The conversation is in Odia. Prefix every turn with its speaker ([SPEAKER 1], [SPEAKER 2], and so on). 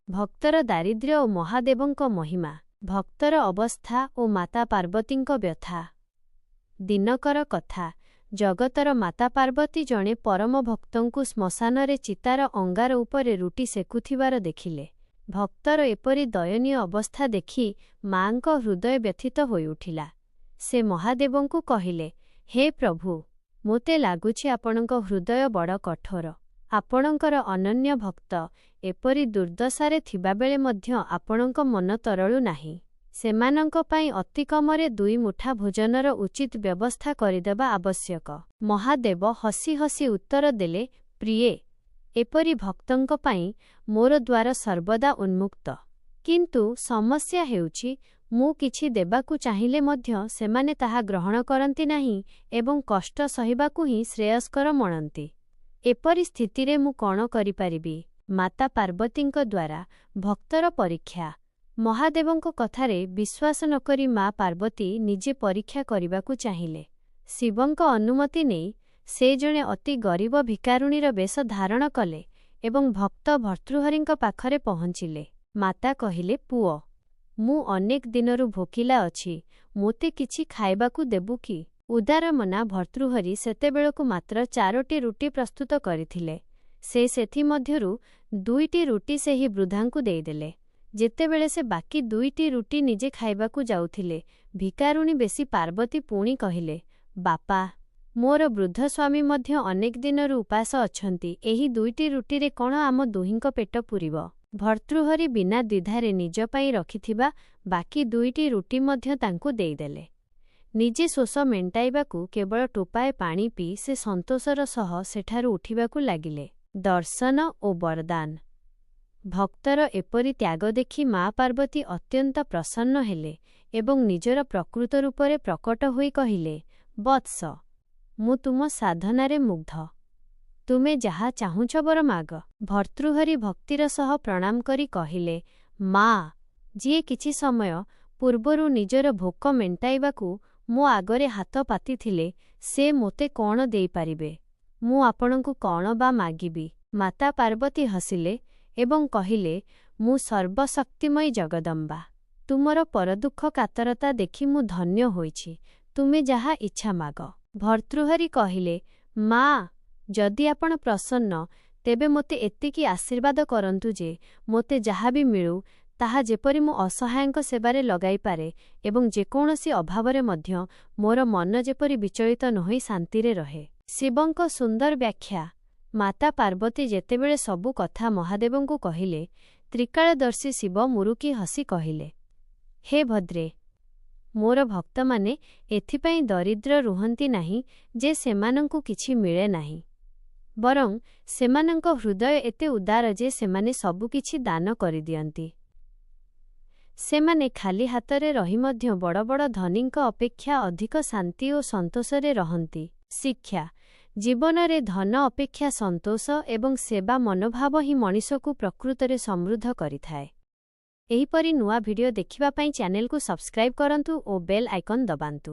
[SPEAKER 1] ଭକ୍ତର ଦାରିଦ୍ର୍ୟ ଓ ମହାଦେବଙ୍କ ମହିମା। ଭକ୍ତର ଅବସ୍ଥା ଓ ମାତା ପାର୍ବତୀଙ୍କ ବ୍ୟଥା। ଦିନକର କଥା। ଜଗତର ମାତା ପାର୍ବତୀ ଜଣେ ପରମ ଭକ୍ତଙ୍କୁ ଶ୍ମଶାନରେ ଚିତାର ଅଙ୍ଗାର ଉପରେ ରୁଟି ସେକୁଥିବାର ଦେଖିଲେ। ଭକ୍ତର ଏପରି ଦୟନୀୟ ଅବସ୍ଥା ଦେଖି ମାଙ୍କ ହୃଦୟ ବ୍ୟଥିତ ହୋଇଉଠିଲା। ସେ ମହାଦେବଙ୍କୁ କହିଲେ, ହେ ପ୍ରଭୁ, ମୋତେ ଲାଗୁଛି ଆପଣଙ୍କ ହୃଦୟ ବଡ଼ କଠୋର। ଆପଣଙ୍କର ଅନନ୍ୟ ଭକ୍ତ ଏପରି ଦୁର୍ଦ୍ଦଶାରେ ଥିବାବେଳେ ମଧ୍ୟ ଆପଣଙ୍କ ମନ ତରଳୁ ନାହିଁ। ସେମାନଙ୍କ ପାଇଁ ଅତି କମରେ 2 ମୁଠା ଭୋଜନର ଉଚିତ ବ୍ୟବସ୍ଥା କରିଦେବା ଆବଶ୍ୟକ। ମହାଦେବ ହସି ହସି ଉତ୍ତର ଦେଲେ, ପ୍ରିୟେ, ଏପରି ଭକ୍ତଙ୍କ ପାଇଁ ମୋର ଦ୍ୱାର ସର୍ବଦା ଉନ୍ମୁକ୍ତ। କିନ୍ତୁ ସମସ୍ୟା ହେଉଛି, ମୁଁ କିଛି ଦେବାକୁ ଚାହିଁଲେ ମଧ୍ୟ ସେମାନେ ତାହା ଗ୍ରହଣ କରନ୍ତି ନାହିଁ ଏବଂ କଷ୍ଟ ସହିବାକୁ ହିଁ ଶ୍ରେୟସ୍କର ମଣନ୍ତି। ଏପରି ସ୍ଥିତିରେ ମୁଁ କ'ଣ କରିପାରିବି? ମାତା ପାର୍ବତୀଙ୍କ ଦ୍ୱାରା ଭକ୍ତର ପରୀକ୍ଷା। ମହାଦେବଙ୍କ କଥାରେ ବିଶ୍ୱାସ ନ କରି ମା ପାର୍ବତୀ ନିଜେ ପରୀକ୍ଷା କରିବାକୁ ଚାହିଁଲେ। ଶିବଙ୍କ ଅନୁମତି ନେଇ ସେ ଜଣେ ଅତି ଗରିବ ଭିକାରୁଣୀର ବେଶ ଧାରଣ କଲେ ଏବଂ ଭକ୍ତ ଭର୍ତ୍ତୃହରିଙ୍କ ପାଖରେ ପହଞ୍ଚିଲେ। ମାତା କହିଲେ, ପୁଅ, ମୁଁ ଅନେକ ଦିନରୁ ଭୋକିଲା ଅଛି, ମୋତେ କିଛି ଖାଇବାକୁ ଦେବୁ କି? ଉଦାରମନା ଭର୍ତ୍ତୃହରି ସେତେବେଳକୁ ମାତ୍ର 4ଟି ରୁଟି ପ୍ରସ୍ତୁତ କରିଥିଲେ। ସେ ସେଥିମଧ୍ୟରୁ 2ଟି ରୁଟି ସେହି ବୃଦ୍ଧାଙ୍କୁ ଦେଇଦେଲେ। ଯେତେବେଳେ ସେ ବାକି 2ଟି ରୁଟି ନିଜେ ଖାଇବାକୁ ଯାଉଥିଲେ, ଭିକାରୁଣୀ ବେଶୀ ପାର୍ବତୀ ପୁଣି କହିଲେ, ବାପା, ମୋର ବୃଦ୍ଧ ସ୍ୱାମୀ ମଧ୍ୟ ଅନେକ ଦିନରୁ ଉପାସ ଅଛନ୍ତି। ଏହି 2ଟି ରୁଟିରେ କ'ଣ ଆମ ଦୁହିଁଙ୍କ ପେଟ ପୂରିବ? ଭର୍ତ୍ତୃହରି ବିନା ଦ୍ୱିଧାରେ ନିଜ ପାଇଁ ରଖିଥିବା ବାକି 2ଟି ରୁଟି ମଧ୍ୟ ତାଙ୍କୁ ଦେଇଦେଲେ। ନିଜେ ଶୋଷ ମେଣ୍ଟାଇବାକୁ କେବଳ ଟୋପାଏ ପାଣି ପିଇ ସେ ସନ୍ତୋଷର ସହ ସେଠାରୁ ଉଠିବାକୁ ଲାଗିଲେ। ଦର୍ଶନ ଓ ବରଦାନ। ଭକ୍ତର ଏପରି ତ୍ୟାଗ ଦେଖି ମା ପାର୍ବତୀ ଅତ୍ୟନ୍ତ ପ୍ରସନ୍ନ ହେଲେ ଏବଂ ନିଜର ପ୍ରକୃତ ରୂପରେ ପ୍ରକଟ ହୋଇ କହିଲେ, ବତ୍ସ, ମୁଁ ତୁମ ସାଧନାରେ ମୁଗ୍ଧ। ତୁମେ ଯାହା ଚାହୁଁଛ ବର ମାଗ। ଭର୍ତ୍ତୃହରି ଭକ୍ତିର ସହ ପ୍ରଣାମ କରି କହିଲେ, ମା, ଯିଏ କିଛି ସମୟ ପୂର୍ବରୁ ନିଜର ଭୋକ ମେଣ୍ଟାଇବାକୁ ମୋ ଆଗରେ ହାତ ପାତିଥିଲେ, ସେ ମୋତେ କ'ଣ ଦେଇପାରିବେ? ମୁଁ ଆପଣଙ୍କୁ କ'ଣ ବା ମାଗିବି? ମାତା ପାର୍ବତୀ ହସିଲେ ଏବଂ କହିଲେ, ମୁଁ ସର୍ବଶକ୍ତିମୟୀ ଜଗଦମ୍ବା। ତୁମର ପରଦୁଃଖ କାତରତା ଦେଖି ମୁଁ ଧନ୍ୟ ହୋଇଛି। ତୁମେ ଯାହା ଇଚ୍ଛା ମାଗ। ଭର୍ତ୍ତୃହରି କହିଲେ, ମା, ଯଦି ଆପଣ ପ୍ରସନ୍ନ, ତେବେ ମୋତେ ଏତିକି ଆଶୀର୍ବାଦ କରନ୍ତୁ ଯେ ମୋତେ ଯାହା ବି ମିଳୁ ତାହା ଯେପରି ମୁଁ ଅସହାୟଙ୍କ ସେବାରେ ଲଗାଇପାରେ ଏବଂ ଯେକୌଣସି ଅଭାବରେ ମଧ୍ୟ ମୋର ମନ ଯେପରି ବିଚଳିତ ନ ହୋଇ ଶାନ୍ତିରେ ରହେ। ଶିବଙ୍କ ସୁନ୍ଦର ବ୍ୟାଖ୍ୟା। ମାତା ପାର୍ବତୀ ଯେତେବେଳେ ସବୁ କଥା ମହାଦେବଙ୍କୁ କହିଲେ, ତ୍ରିକାଳଦର୍ଶୀ ଶିବ ମୁରୁକି ହସି କହିଲେ, ହେ ଭଦ୍ରେ, ମୋର ଭକ୍ତମାନେ ଏଥିପାଇଁ ଦରିଦ୍ର ରୁହନ୍ତି ନାହିଁ ଯେ ସେମାନଙ୍କୁ କିଛି ମିଳେ ନାହିଁ, ବରଂ ସେମାନଙ୍କ ହୃଦୟ ଏତେ ଉଦାର ଯେ ସେମାନେ ସବୁକିଛି ଦାନ କରିଦିଅନ୍ତି। ସେମାନେ ଖାଲି ହାତରେ ରହି ମଧ୍ୟ ବଡ଼ ବଡ଼ ଧନୀଙ୍କ ଅପେକ୍ଷା ଅଧିକ ଶାନ୍ତି ଓ ସନ୍ତୋଷରେ ରହନ୍ତି। ଶିକ୍ଷା। ଜୀବନରେ ଧନ ଅପେକ୍ଷା ସନ୍ତୋଷ ଏବଂ ସେବା ମନୋଭାବ ହିଁ ମଣିଷକୁ ପ୍ରକୃତରେ ସମୃଦ୍ଧ କରିଥାଏ। ଏହିପରି ନୂଆ ଭିଡ଼ିଓ ଦେଖିବା ପାଇଁ ଚ୍ୟାନେଲକୁ ସବସ୍କ୍ରାଇବ୍ କରନ୍ତୁ ଓ ବେଲ୍ ଆଇକନ୍ ଦବାନ୍ତୁ।